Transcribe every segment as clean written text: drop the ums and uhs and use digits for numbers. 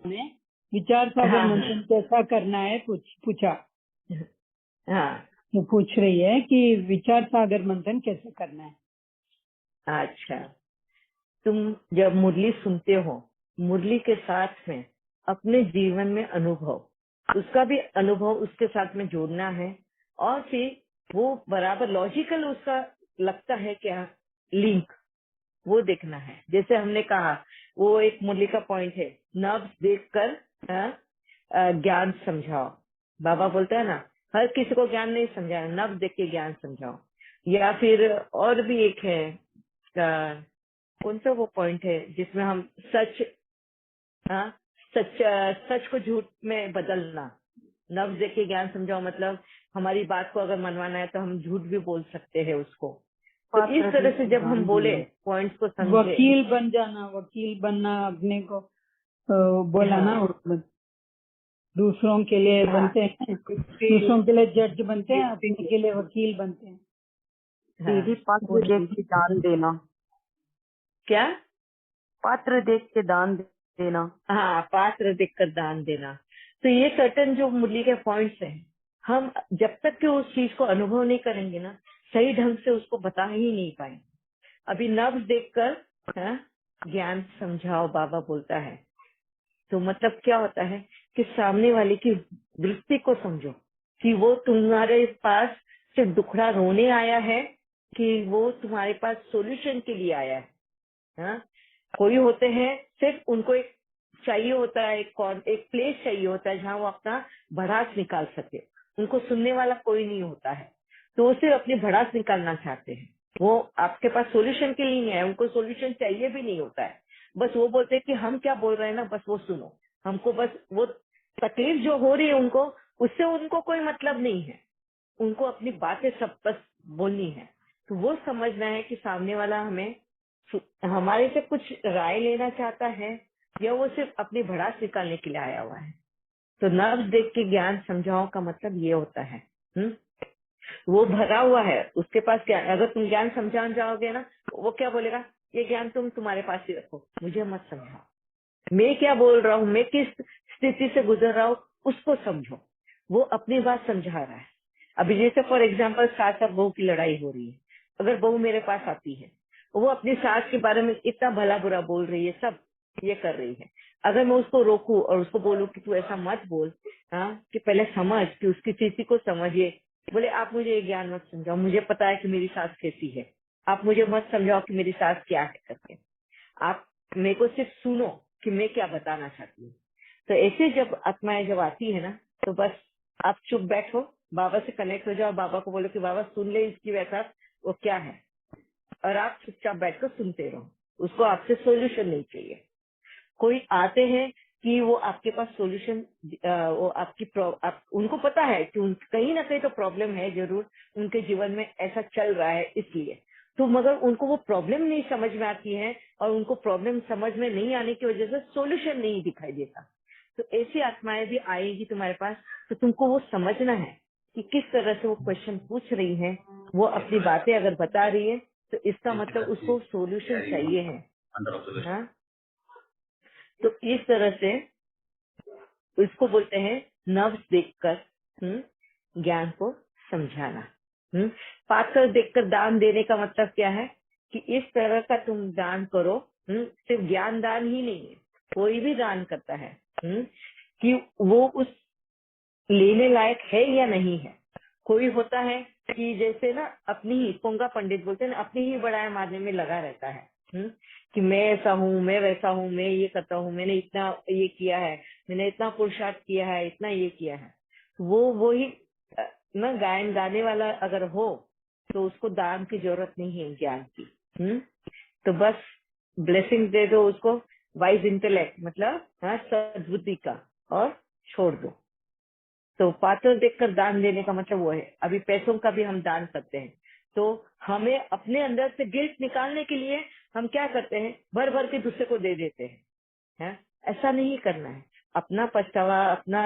ने विचार सागर हाँ मंथन कैसा करना है पूछा। हाँ वो पूछ रही है कि विचार सागर मंथन कैसे करना है। अच्छा, तुम जब मुरली सुनते हो, मुरली के साथ में अपने जीवन में अनुभव, उसका भी अनुभव उसके साथ में जोड़ना है, और फिर वो बराबर लॉजिकल उसका लगता है क्या लिंक, वो देखना है। जैसे हमने कहा, वो एक मुरली का पॉइंट है, नब्ज देखकर ज्ञान समझाओ। बाबा बोलता है ना, हर किसी को ज्ञान नहीं समझाना, नब्ज देख के ज्ञान समझाओ। या फिर और भी एक है, कौन सा वो पॉइंट है जिसमें हम सच, हाँ, सच को झूठ में बदलना। नब्ज देख के ज्ञान समझाओ मतलब हमारी बात को अगर मनवाना है तो हम झूठ भी बोल सकते हैं उसको। तो इस तरह से जब हम बोले, पॉइंट्स को समझे, वकील बन जाना, वकील बनना अपने को बोला ना, दूसरों के लिए बनते हैं, दूसरों के लिए जज बनते हैं, अपने के लिए वकील बनते हैं। दीदी पात्र देख के दान देना। क्या? पात्र देख के दान देना। हाँ, पात्र देखकर दान देना। तो ये सर्टन जो मुरली के पॉइंट्स हैं, हम जब तक कि उस चीज को अनुभव नहीं करेंगे ना, सही ढंग से उसको बता ही नहीं पाएंगे। अभी नब्ज देखकर ज्ञान समझाओ बाबा बोलता है, तो मतलब क्या होता है कि सामने वाले की वृत्ति को समझो कि वो तुम्हारे पास सिर्फ दुखड़ा रोने आया है कि वो तुम्हारे पास सॉल्यूशन के लिए आया है। हाँ? कोई होते हैं सिर्फ उनको एक चाहिए होता है, एक प्लेस चाहिए होता है जहाँ वो अपना भड़ास निकाल सके। उनको सुनने वाला कोई नहीं होता है, तो वो सिर्फ अपनी भड़ास निकालना चाहते हैं। वो आपके पास सॉल्यूशन के लिए नहीं है, उनको सॉल्यूशन चाहिए भी नहीं होता है। बस वो बोलते हैं कि हम क्या बोल रहे हैं ना, बस वो सुनो हमको, बस वो तकलीफ जो हो रही है उनको, उससे उनको कोई मतलब नहीं है। उनको अपनी बातें सब बस बोलनी है। तो वो समझना है कि सामने वाला हमारे से कुछ राय लेना चाहता है या वो सिर्फ अपनी भड़ास निकालने के लिए आया हुआ है। तो नब्ज देख के ज्ञान समझाओ का मतलब ये होता है। वो भरा हुआ है, उसके पास क्या, अगर तुम ज्ञान समझाने जाओगे ना, वो क्या बोलेगा, ये ज्ञान तुम तुम्हारे पास ही रखो, मुझे मत समझाओ, मैं क्या बोल रहा हूँ, मैं किस स्थिति से गुजर रहा हूँ उसको समझो। वो अपनी बात समझा रहा है। अभी जैसे फॉर एग्जाम्पल सास और बहू की लड़ाई हो रही है, अगर बहू मेरे पास आती है, वो अपनी सास के बारे में इतना भला बुरा बोल रही है, सब ये कर रही है, अगर मैं उसको रोकूं और उसको बोलूं कि तू ऐसा मत बोल, कि पहले समझ, कि उसकी स्थिति को समझिए, बोले आप मुझे ये ज्ञान मत समझाओ, मुझे पता है कि मेरी सास कैसी है, आप मुझे मत समझाओ कि मेरी सास क्या है करके, आप मेरे को सिर्फ सुनो कि मैं क्या बताना चाहती हूँ। तो ऐसे जब आत्माएं जब आती है ना, तो बस आप चुप बैठो, बाबा से कनेक्ट हो जाओ, बाबा को बोलो कि बाबा सुन ले इसकी व्यथा वो क्या है, और आप चुपचाप बैठकर सुनते रहो, उसको आपसे सोल्यूशन नहीं चाहिए। कोई आते हैं कि वो आपके पास सोल्यूशन, वो उनको पता है कि कहीं ना कहीं तो प्रॉब्लम है जरूर, उनके जीवन में ऐसा चल रहा है इसलिए, तो मगर उनको वो प्रॉब्लम नहीं समझ में आती है, और उनको प्रॉब्लम समझ में नहीं आने की वजह से सोल्यूशन नहीं दिखाई देता। तो ऐसी आत्माएं भी आएगी तुम्हारे पास, तो तुमको वो समझना है कि किस तरह से वो क्वेश्चन पूछ रही है, वो अपनी बातें अगर बता रही है तो इसका मतलब उसको सोल्यूशन चाहिए है। हाँ? तो इस तरह से इसको बोलते हैं नब्ज देखकर ज्ञान को समझाना। पात्र देखकर दान देने का मतलब क्या है कि इस तरह का तुम दान करो, सिर्फ ज्ञान दान ही नहीं है, कोई भी दान करता है, कि वो उस लेने लायक है या नहीं है। कोई होता है कि जैसे ना अपनी ही, पोंगा पंडित बोलते हैं ना, अपनी ही बड़ाई मारने में लगा रहता है, कि मैं ऐसा हूँ, मैं वैसा हूँ, मैं ये करता हूँ, मैंने इतना ये किया है, मैंने इतना पुरुषार्थ किया है, इतना ये किया है। वो ही ना गायन गाने वाला अगर हो तो उसको दान की जरूरत नहीं है ज्ञान की। तो बस ब्लेसिंग दे दो उसको, वाइज इंटेलेक्ट मतलब सद्बुद्धि का, और छोड़ दो। तो पात्र देखकर दान देने का मतलब वो है। अभी पैसों का भी हम दान करते हैं, तो हमें अपने अंदर से गिल्ट निकालने के लिए हम क्या करते हैं, भर भर के दूसरे को दे देते हैं। ऐसा नहीं करना है। अपना पछतावा, अपना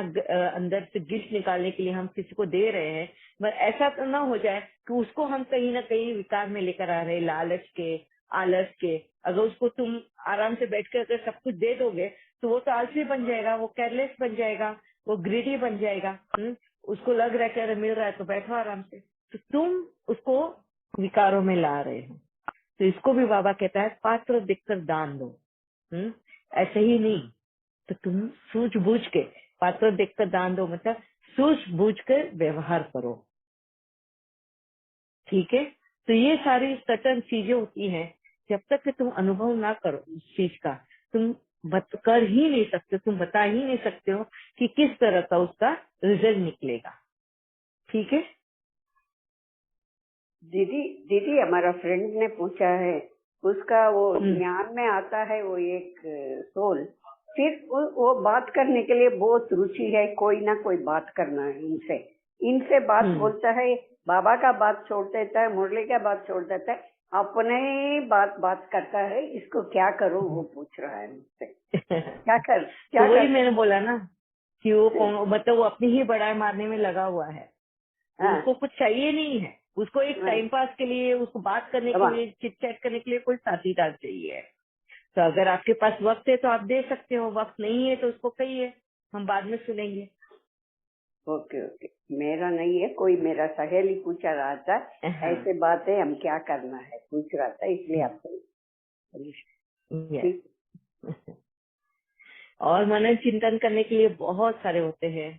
अंदर से गिल्ट निकालने के लिए हम किसी को दे रहे हैं, मगर ऐसा तो ना हो जाए कि उसको हम कहीं ना कहीं विकार में लेकर आ रहे हैं, लालच के, आलस के। अगर उसको तुम आराम से बैठ कर अगर सब कुछ दे दोगे तो वो तो आलसी बन जाएगा, वो केयरलेस बन जाएगा, वो ग्रीडी बन जाएगा। उसको लग रहा है कि अरे मिल रहा है तो बैठो आराम से, तो तुम उसको विकारों में ला रहे हो। तो इसको भी बाबा कहता है पात्र देखकर दान दो। ऐसे ही नहीं, तो तुम सूझबूझ के पात्र देखकर दान दो, मतलब सूझबूझ कर व्यवहार करो। ठीक है, तो ये सारी सटन चीजें होती हैं, जब तक कि तुम अनुभव ना करो उस चीज का, तुम कर ही नहीं सकते, तुम बता ही नहीं सकते हो कि किस तरह का उसका रिजल्ट निकलेगा। ठीक है। दीदी दीदी हमारा फ्रेंड ने पूछा है, उसका वो ज्ञान में आता है वो एक सोल, फिर वो बात करने के लिए बहुत रुचि है, कोई ना कोई बात करना है इनसे बात बोलता है, बाबा का बात छोड़ देता है, मुरली का बात छोड़ देता है, अपने बात करता है। इसको क्या करूं वो पूछ रहा है मुझसे। क्या वही मैंने बोला ना कि वो मतलब वो अपनी ही बड़ाई मारने में लगा हुआ है। उसको कुछ चाहिए नहीं है, उसको एक टाइम पास के लिए, उसको बात करने के लिए, चिट चैट करने के लिए कोई साथीदार चाहिए। तो अगर आपके पास वक्त है तो आप दे सकते हो, वक्त नहीं है तो उसको कहिए, हम बाद में सुनेंगे। ओके, मेरा नहीं है, कोई मेरा सहेली पूछा रहा था, ऐसे बात है, हम क्या करना है पूछ रहा था, इसलिए आपको। और मनन चिंतन करने के लिए बहुत सारे होते हैं।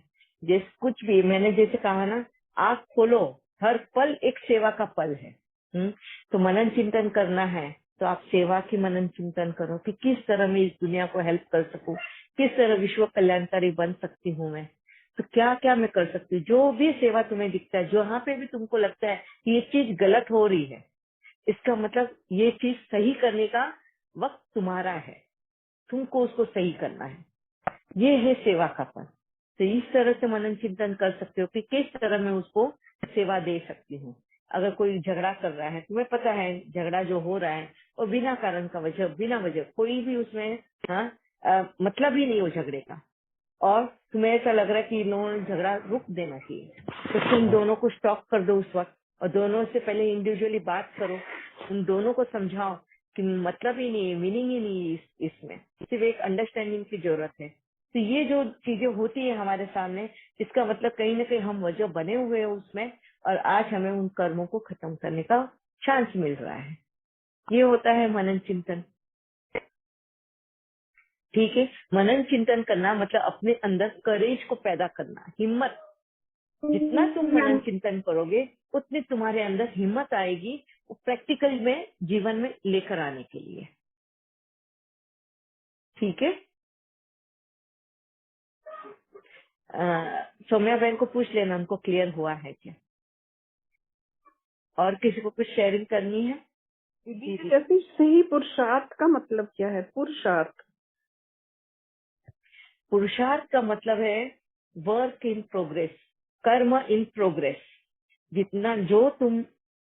जैसे कुछ भी मैंने जैसे कहा ना, आँख खोलो, हर पल एक सेवा का पल है। तो मनन चिंतन करना है तो आप सेवा की मनन चिंतन करो कि किस तरह मैं इस दुनिया को हेल्प कर सकूं, किस तरह विश्व कल्याणकारी बन सकती हूँ मैं, तो क्या क्या मैं कर सकती हूँ। जो भी सेवा तुम्हें दिखता है, जहाँ पे भी तुमको लगता है कि ये चीज गलत हो रही है, इसका मतलब ये चीज सही करने का वक्त तुम्हारा है, तुमको उसको सही करना है। ये है सेवा का पल। तो इस तरह से मनन चिंतन कर सकते हो कि किस तरह मैं उसको सेवा दे सकती हूँ। अगर कोई झगड़ा कर रहा है, तुम्हें पता है झगड़ा जो हो रहा है और बिना कारण का वजह, बिना वजह कोई भी उसमें मतलब ही नहीं हो झगड़े का, और तुम्हें ऐसा लग रहा है कि इन लोगों ने झगड़ा रुक देना चाहिए, तो तुम दोनों को स्टॉप कर दो उस वक्त, और दोनों से पहले इंडिविजुअली बात करो, उन दोनों को समझाओ कि मतलब ही नहीं है, मीनिंग ही नहीं है इसमें, सिर्फ एक अंडरस्टैंडिंग की जरूरत है। तो ये जो चीजें होती है हमारे सामने, इसका मतलब कहीं ना कहीं हम वजह बने हुए हैं उसमें, और आज हमें उन कर्मों को खत्म करने का चांस मिल रहा है। ये होता है मनन चिंतन। ठीक है, मनन चिंतन करना मतलब अपने अंदर करेज को पैदा करना, हिम्मत। जितना तुम मनन चिंतन करोगे उतनी तुम्हारे अंदर हिम्मत आएगी प्रैक्टिकल में जीवन में लेकर आने के लिए। ठीक है, सौम्या बहन को पूछ लेना उनको क्लियर हुआ है क्या, और किसी को कुछ शेयरिंग करनी है। जैसे सही पुरुषार्थ का मतलब क्या है? पुरुषार्थ का मतलब है वर्क इन प्रोग्रेस, कर्म इन प्रोग्रेस। जितना जो तुम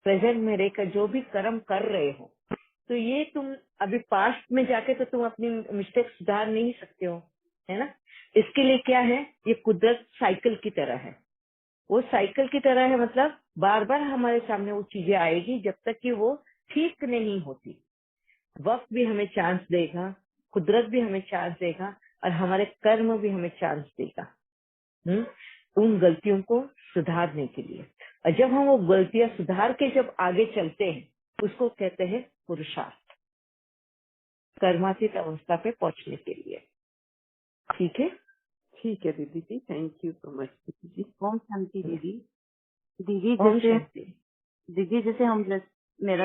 प्रेजेंट में रहकर जो भी कर्म कर रहे हो, तो ये तुम अभी पास्ट में जाके तो तुम अपनी मिस्टेक सुधार नहीं सकते हो, है ना। इसके लिए क्या है, ये कुदरत साइकिल की तरह है, वो साइकिल की तरह है, मतलब बार बार हमारे सामने वो चीजें आएगी जब तक कि वो ठीक नहीं होती। वक्त भी हमें चांस देगा, कुदरत भी हमें चांस देगा, और हमारे कर्म भी हमें चांस देगा उन गलतियों को सुधारने के लिए। और जब हम वो गलतियां सुधार के जब आगे चलते हैं, उसको कहते हैं पुरुषार्थ, कर्मातीत अवस्था पे पहुंचने के लिए। ठीक है दीदी जी, थैंक यू सो मच दीदी जी। ओम शांति दीदी। ओम शांति। दीदी जैसे हम मेरा